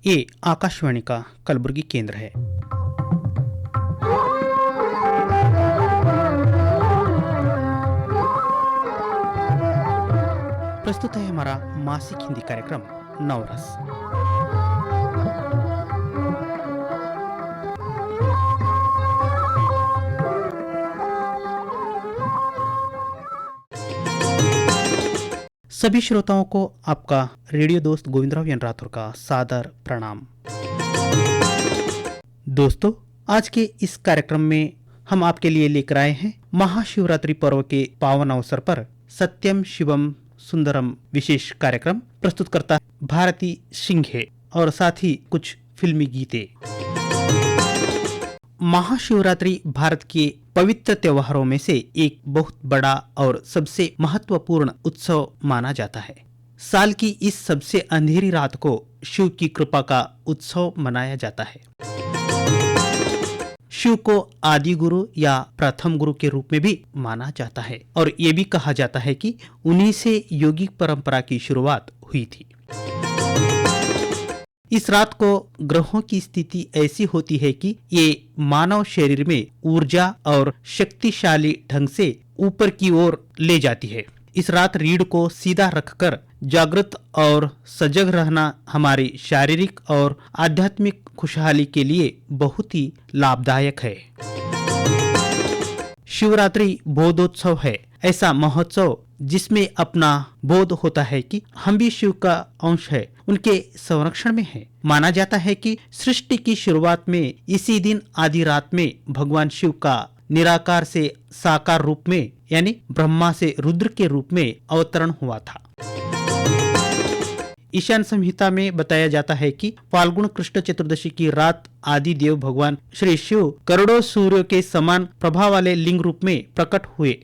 ये आकाशवाणी का कलबुर्गी केंद्र है। प्रस्तुत है हमारा मासिक हिंदी कार्यक्रम नवरस। सभी श्रोताओं को आपका रेडियो दोस्त गोविंदराव एन राठौर का सादर प्रणाम। दोस्तों, आज के इस कार्यक्रम में हम आपके लिए लेकर आए हैं महाशिवरात्रि पर्व के पावन अवसर पर सत्यम शिवम सुंदरम विशेष कार्यक्रम। प्रस्तुत करता भारती सिंघे और साथ ही कुछ फिल्मी गीते। महाशिवरात्रि भारत के पवित्र त्योहारों में से एक बहुत बड़ा और सबसे महत्वपूर्ण उत्सव माना जाता है। साल की इस सबसे अंधेरी रात को शिव की कृपा का उत्सव मनाया जाता है। शिव को आदि गुरु या प्रथम गुरु के रूप में भी माना जाता है और ये भी कहा जाता है कि उन्हीं से योगिक परंपरा की शुरुआत हुई थी। इस रात को ग्रहों की स्थिति ऐसी होती है कि ये मानव शरीर में ऊर्जा और शक्तिशाली ढंग से ऊपर की ओर ले जाती है। इस रात रीढ़ को सीधा रखकर जागृत और सजग रहना हमारी शारीरिक और आध्यात्मिक खुशहाली के लिए बहुत ही लाभदायक है। शिवरात्रि बोधोत्सव है, ऐसा महोत्सव जिसमें अपना बोध होता है कि हम भी शिव का अंश है, उनके संरक्षण में है। माना जाता है कि सृष्टि की शुरुआत में इसी दिन आधी रात में भगवान शिव का निराकार से साकार रूप में यानी ब्रह्मा से रुद्र के रूप में अवतरण हुआ था। ईशान संहिता में बताया जाता है कि फाल्गुन कृष्ण चतुर्दशी की रात आदि देव भगवान श्री शिव करोड़ों सूर्यों के समान प्रभाव वाले लिंग रूप में प्रकट हुए।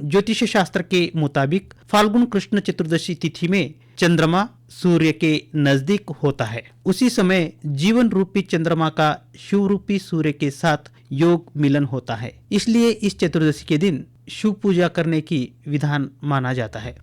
ज्योतिष शास्त्र के मुताबिक फाल्गुन कृष्ण चतुर्दशी तिथि में चंद्रमा सूर्य के नजदीक होता है। उसी समय जीवन रूपी चंद्रमा का शिव रूपी सूर्य के साथ योग मिलन होता है। इसलिए इस चतुर्दशी के दिन शिव पूजा करने की विधान माना जाता है।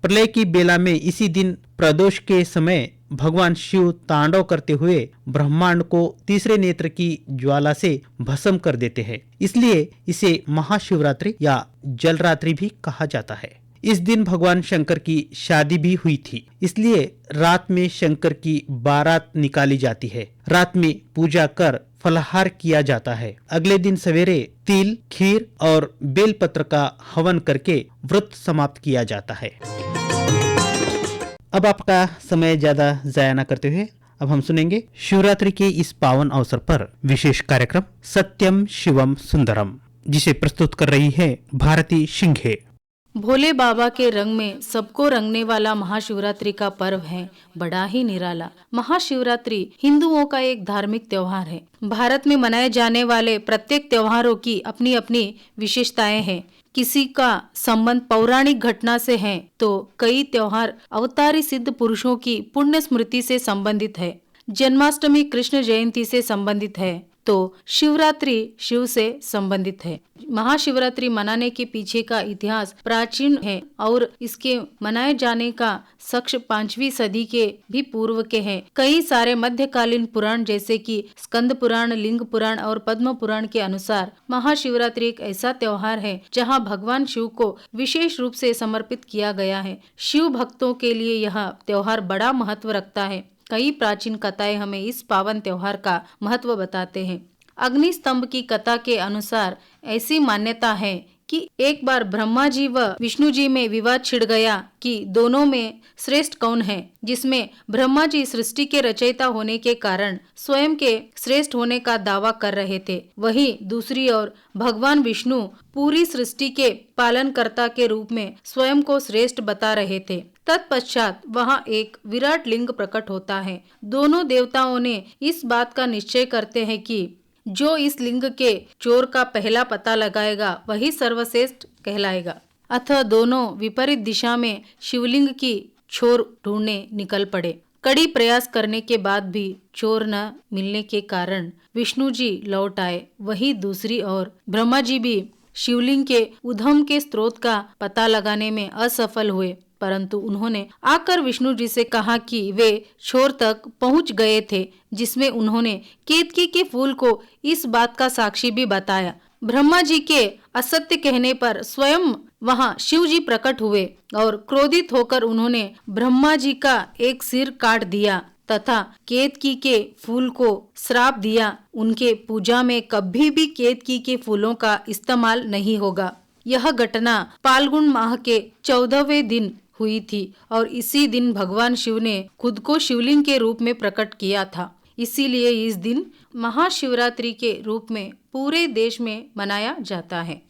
प्रलय की बेला में इसी दिन प्रदोष के समय भगवान शिव तांडव करते हुए ब्रह्मांड को तीसरे नेत्र की ज्वाला से भस्म कर देते हैं। इसलिए इसे महाशिवरात्रि या जलरात्रि भी कहा जाता है। इस दिन भगवान शंकर की शादी भी हुई थी, इसलिए रात में शंकर की बारात निकाली जाती है। रात में पूजा कर फलाहार किया जाता है। अगले दिन सवेरे तिल, खीर और बेलपत्र का हवन करके व्रत समाप्त किया जाता है। अब आपका समय ज्यादा जाया न करते हुए अब हम सुनेंगे शिवरात्रि के इस पावन अवसर पर विशेष कार्यक्रम सत्यम शिवम सुंदरम, जिसे प्रस्तुत कर रही है भारती सिंघे। भोले बाबा के रंग में सबको रंगने वाला महाशिवरात्रि का पर्व है बड़ा ही निराला। महाशिवरात्रि हिंदुओं का एक धार्मिक त्योहार है। भारत में मनाए जाने वाले प्रत्येक त्योहारों की अपनी अपनी विशेषताएं हैं। किसी का संबंध पौराणिक घटना से है तो कई त्योहार अवतारी सिद्ध पुरुषों की पुण्य स्मृति से संबंधित है। जन्माष्टमी कृष्ण जयंती से संबंधित है तो शिवरात्रि शिव से संबंधित है। महाशिवरात्रि मनाने के पीछे का इतिहास प्राचीन है और इसके मनाए जाने का साक्ष्य 5वीं सदी के भी पूर्व के हैं। कई सारे मध्यकालीन पुराण जैसे कि स्कंद पुराण, लिंग पुराण और पद्म पुराण के अनुसार महाशिवरात्रि एक ऐसा त्योहार है जहां भगवान शिव को विशेष रूप से समर्पित किया गया है। शिव भक्तों के लिए यह त्योहार बड़ा महत्व रखता है। कई प्राचीन कथाएं हमें इस पावन त्योहार का महत्व बताते हैं। अग्नि स्तंभ की कथा के अनुसार ऐसी मान्यता है कि एक बार ब्रह्मा जी व विष्णु जी में विवाद छिड़ गया कि दोनों में श्रेष्ठ कौन है, जिसमें ब्रह्मा जी सृष्टि के रचयिता होने के कारण स्वयं के श्रेष्ठ होने का दावा कर रहे थे। वहीं दूसरी ओर भगवान विष्णु पूरी सृष्टि के पालनकर्ता के रूप में स्वयं को श्रेष्ठ बता रहे थे। तत्पश्चात वहां एक विराट लिंग प्रकट होता है। दोनों देवताओं ने इस बात का निश्चय करते हैं कि जो इस लिंग के चोर का पहला पता लगाएगा वही सर्वश्रेष्ठ कहलाएगा। अतः दोनों विपरीत दिशा में शिवलिंग की चोर ढूंढने निकल पड़े। कड़ी प्रयास करने के बाद भी चोर न मिलने के कारण विष्णु जी लौट आए। वहीं दूसरी ओर ब्रह्मा जी भी शिवलिंग के उद्गम के स्रोत का पता लगाने में असफल हुए। परंतु उन्होंने आकर विष्णु जी से कहा कि वे छोर तक पहुंच गए थे, जिसमें उन्होंने केतकी के फूल को इस बात का साक्षी भी बताया। ब्रह्मा जी के असत्य कहने पर स्वयं वहां शिव जी प्रकट हुए और क्रोधित होकर उन्होंने ब्रह्मा जी का एक सिर काट दिया तथा केतकी के फूल को श्राप दिया। उनके पूजा में कभी भी केतकी के फूलों का इस्तेमाल नहीं होगा। यह घटना फाल्गुन माह के 14वें दिन हुई थी और इसी दिन भगवान शिव ने खुद को शिवलिंग के रूप में प्रकट किया था। इसीलिए इस दिन महाशिवरात्रि के रूप में पूरे देश में मनाया जाता है।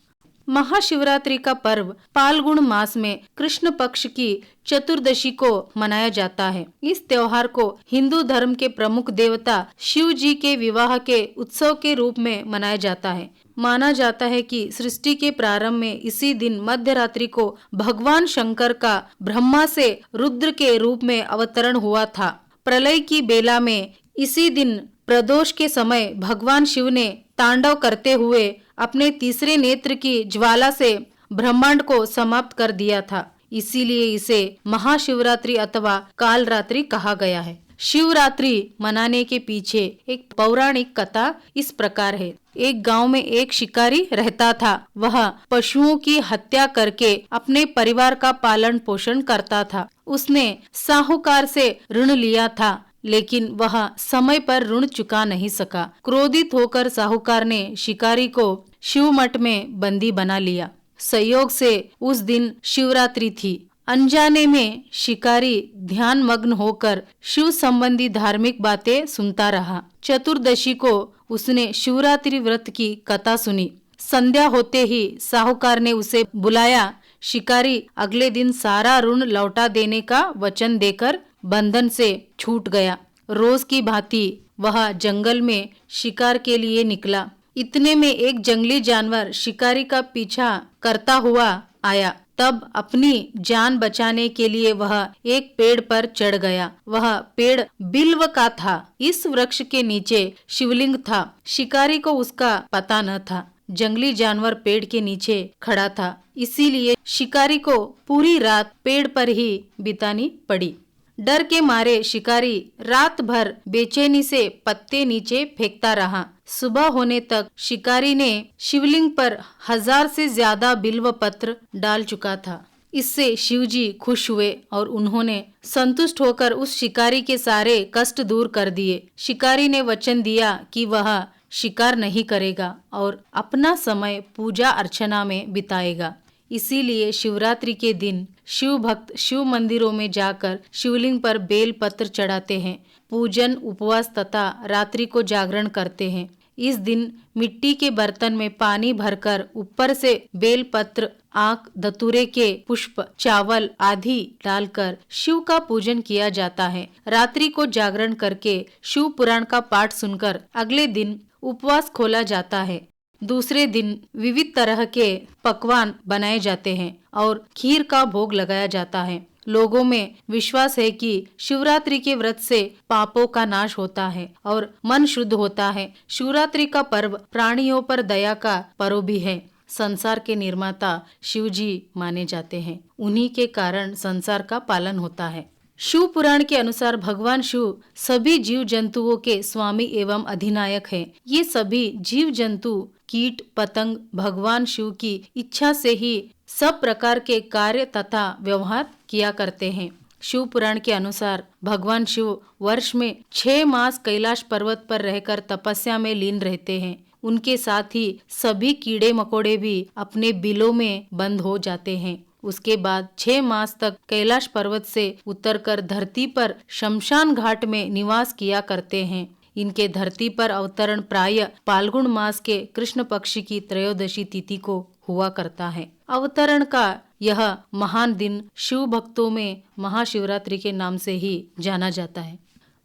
महाशिवरात्रि का पर्व फाल्गुन मास में कृष्ण पक्ष की चतुर्दशी को मनाया जाता है। इस त्योहार को हिंदू धर्म के प्रमुख देवता शिव जी के विवाह के उत्सव के रूप में मनाया जाता है। माना जाता है कि सृष्टि के प्रारंभ में इसी दिन मध्य रात्रि को भगवान शंकर का ब्रह्मा से रुद्र के रूप में अवतरण हुआ था। प्रलय की बेला में इसी दिन प्रदोष के समय भगवान शिव ने तांडव करते हुए अपने तीसरे नेत्र की ज्वाला से ब्रह्मांड को समाप्त कर दिया था। इसीलिए इसे महाशिवरात्रि अथवा कालरात्रि कहा गया है। शिवरात्रि मनाने के पीछे एक पौराणिक कथा इस प्रकार है। एक गांव में एक शिकारी रहता था। वह पशुओं की हत्या करके अपने परिवार का पालन पोषण करता था। उसने साहूकार से ऋण लिया था, लेकिन वह समय पर ऋण चुका नहीं सका। क्रोधित होकर साहूकार ने शिकारी को शिव मठ में बंदी बना लिया। संयोग से उस दिन शिवरात्रि थी। अनजाने में शिकारी ध्यान मग्न होकर शिव संबंधी धार्मिक बातें सुनता रहा। चतुर्दशी को उसने शिवरात्रि व्रत की कथा सुनी। संध्या होते ही साहूकार ने उसे बुलाया। शिकारी अगले दिन सारा ऋण लौटा देने का वचन देकर बंधन से छूट गया। रोज की भांति वह जंगल में शिकार के लिए निकला। इतने में एक जंगली जानवर शिकारी का पीछा करता हुआ आया। तब अपनी जान बचाने के लिए वह एक पेड़ पर चढ़ गया। वह पेड़ बिल्व का था। इस वृक्ष के नीचे शिवलिंग था। शिकारी को उसका पता न था। जंगली जानवर पेड़ के नीचे खड़ा था, इसीलिए शिकारी को पूरी रात पेड़ पर ही बितानी पड़ी। डर के मारे शिकारी रात भर बेचैनी से पत्ते नीचे फेंकता रहा। सुबह होने तक शिकारी ने शिवलिंग पर 1000 से ज्यादा बिल्व पत्र डाल चुका था। इससे शिवजी खुश हुए और उन्होंने संतुष्ट होकर उस शिकारी के सारे कष्ट दूर कर दिए। शिकारी ने वचन दिया कि वह शिकार नहीं करेगा और अपना समय पूजा अर्चना में बिताएगा। इसीलिए शिवरात्रि के दिन शिव भक्त शिव मंदिरों में जाकर शिवलिंग पर बेल पत्र चढ़ाते हैं। पूजन, उपवास तथा रात्रि को जागरण करते हैं। इस दिन मिट्टी के बर्तन में पानी भरकर ऊपर से बेल पत्र, आक, धतूरे के पुष्प, चावल आदि डालकर शिव का पूजन किया जाता है। रात्रि को जागरण करके शिव पुराण का पाठ सुनकर अगले दिन उपवास खोला जाता है। दूसरे दिन विविध तरह के पकवान बनाए जाते हैं और खीर का भोग लगाया जाता है। लोगों में विश्वास है कि शिवरात्रि के व्रत से पापों का नाश होता है और मन शुद्ध होता है। शिवरात्रि का पर्व प्राणियों पर दया का पर्व भी है। संसार के निर्माता शिव जी माने जाते हैं। उन्हीं के कारण संसार का पालन होता है। शिव पुराण के अनुसार भगवान शिव सभी जीव जंतुओं के स्वामी एवं अधिनायक हैं। ये सभी जीव जंतु, कीट पतंग भगवान शिव की इच्छा से ही सब प्रकार के कार्य तथा व्यवहार किया करते हैं। शिव पुराण के अनुसार भगवान शिव वर्ष में 6 मास कैलाश पर्वत पर रहकर तपस्या में लीन रहते हैं। उनके साथ ही सभी कीड़े मकोड़े भी अपने बिलों में बंद हो जाते हैं। उसके बाद 6 मास तक कैलाश पर्वत से उतरकर धरती पर शमशान घाट में निवास किया करते हैं। इनके धरती पर अवतरण प्राय फाल्गुन मास के कृष्ण पक्ष की त्रयोदशी तिथि को हुआ करता है। अवतरण का यह महान दिन शिव भक्तों में महाशिवरात्रि के नाम से ही जाना जाता है।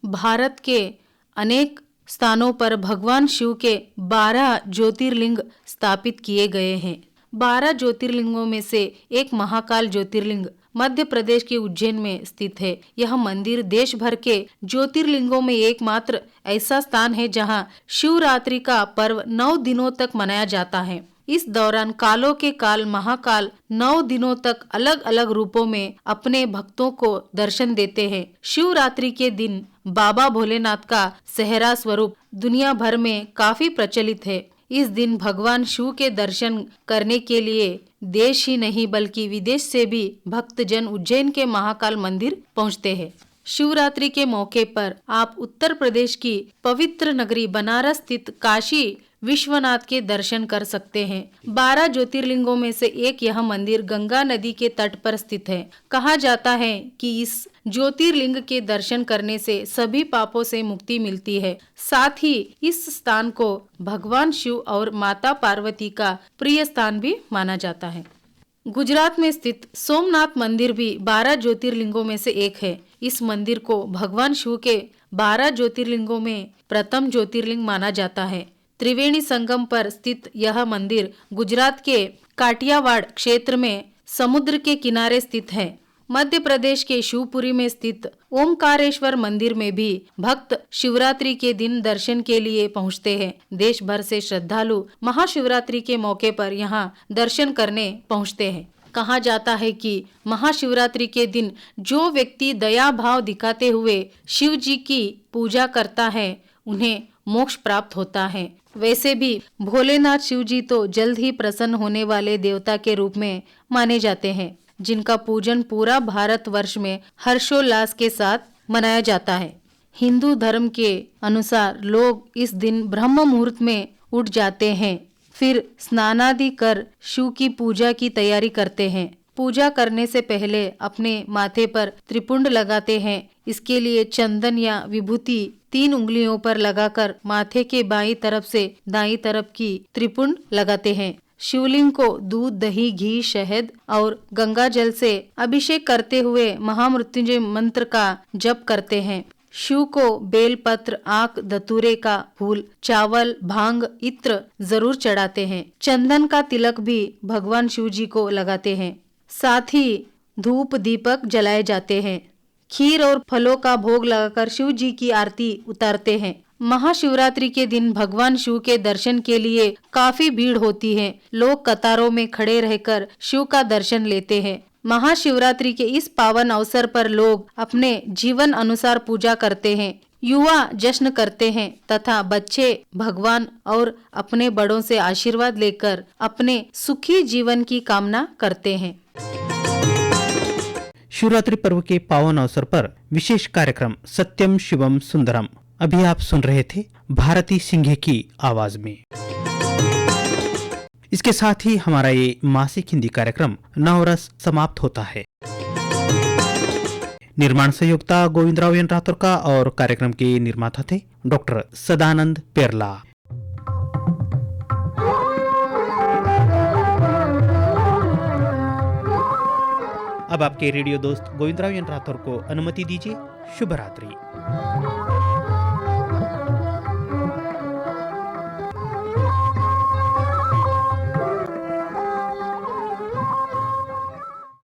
भारत के अनेक स्थानों पर भगवान शिव के 12 ज्योतिर्लिंग स्थापित किए गए हैं। 12 ज्योतिर्लिंगों में से एक महाकाल ज्योतिर्लिंग मध्य प्रदेश के उज्जैन में स्थित है। यह मंदिर देश भर के ज्योतिर्लिंगों में एकमात्र ऐसा स्थान है जहां शिवरात्रि का पर्व 9 दिनों तक मनाया जाता है। इस दौरान कालों के काल महाकाल 9 दिनों तक अलग अलग रूपों में अपने भक्तों को दर्शन देते हैं। शिवरात्रि के दिन बाबा भोलेनाथ का सेहरा स्वरूप दुनिया भर में काफी प्रचलित है। इस दिन भगवान शिव के दर्शन करने के लिए देश ही नहीं बल्कि विदेश से भी भक्तजन उज्जैन के महाकाल मंदिर पहुंचते हैं। शिवरात्रि के मौके पर आप उत्तर प्रदेश की पवित्र नगरी बनारस स्थित काशी विश्वनाथ के दर्शन कर सकते हैं। 12 ज्योतिर्लिंगों में से एक यह मंदिर गंगा नदी के तट पर स्थित है। कहा जाता है कि इस ज्योतिर्लिंग के दर्शन करने से सभी पापों से मुक्ति मिलती है। साथ ही इस स्थान को भगवान शिव और माता पार्वती का प्रिय स्थान भी माना जाता है। गुजरात में स्थित सोमनाथ मंदिर भी 12 ज्योतिर्लिंगों में से एक है। इस मंदिर को भगवान शिव के 12 ज्योतिर्लिंगों में प्रथम ज्योतिर्लिंग माना जाता है। त्रिवेणी संगम पर स्थित यह मंदिर गुजरात के काठियावाड़ क्षेत्र में समुद्र के किनारे स्थित है। मध्य प्रदेश के शिवपुरी में स्थित ओमकारेश्वर मंदिर में भी भक्त शिवरात्रि के दिन दर्शन के लिए पहुंचते हैं। देश भर से श्रद्धालु महाशिवरात्रि के मौके पर यहां दर्शन करने पहुंचते हैं। कहा जाता है कि महाशिवरात्रि के दिन जो व्यक्ति दया भाव दिखाते हुए शिव जी की पूजा करता है उन्हें मोक्ष प्राप्त होता है। वैसे भी भोलेनाथ शिव जी तो जल्द ही प्रसन्न होने वाले देवता के रूप में माने जाते हैं, जिनका पूजन पूरा भारतवर्ष में हर्षोल्लास के साथ मनाया जाता है। हिंदू धर्म के अनुसार लोग इस दिन ब्रह्म मुहूर्त में उठ जाते हैं, फिर स्नानादि कर शिव की पूजा की तैयारी करते हैं। पूजा करने से पहले अपने माथे पर त्रिपुंड लगाते हैं। इसके लिए चंदन या विभूति 3 उंगलियों पर लगाकर माथे के बाईं तरफ से दाईं तरफ की त्रिपुंड लगाते हैं। शिवलिंग को दूध, दही, घी, शहद और गंगा जल से अभिषेक करते हुए महामृत्युंजय मंत्र का जप करते हैं। शिव को बेलपत्र, आक, धतूरे का फूल, चावल, भांग, इत्र जरूर चढ़ाते हैं। चंदन का तिलक भी भगवान शिव जी को लगाते हैं। साथ ही धूप दीपक जलाए जाते हैं। खीर और फलों का भोग लगाकर शिव जी की आरती उतारते हैं। महाशिवरात्रि के दिन भगवान शिव के दर्शन के लिए काफी भीड़ होती है। लोग कतारों में खड़े रहकर शिव का दर्शन लेते हैं। महाशिवरात्रि के इस पावन अवसर पर लोग अपने जीवन अनुसार पूजा करते हैं। युवा जश्न करते हैं तथा बच्चे भगवान और अपने बड़ों से आशीर्वाद लेकर अपने सुखी जीवन की कामना करते हैं। शिवरात्रि पर्व के पावन अवसर पर विशेष कार्यक्रम सत्यम शिवम सुंदरम अभी आप सुन रहे थे भारती सिंघे की आवाज में। इसके साथ ही हमारा ये मासिक हिंदी कार्यक्रम नवरस समाप्त होता है। निर्माण सहयोगता गोविंदराव एन राठौर का और कार्यक्रम के निर्माता थे डॉक्टर सदानंद पेरला। अब आपके रेडियो दोस्त गोविंदराव एन राठौर को अनुमति दीजिए। शुभ रात्रि।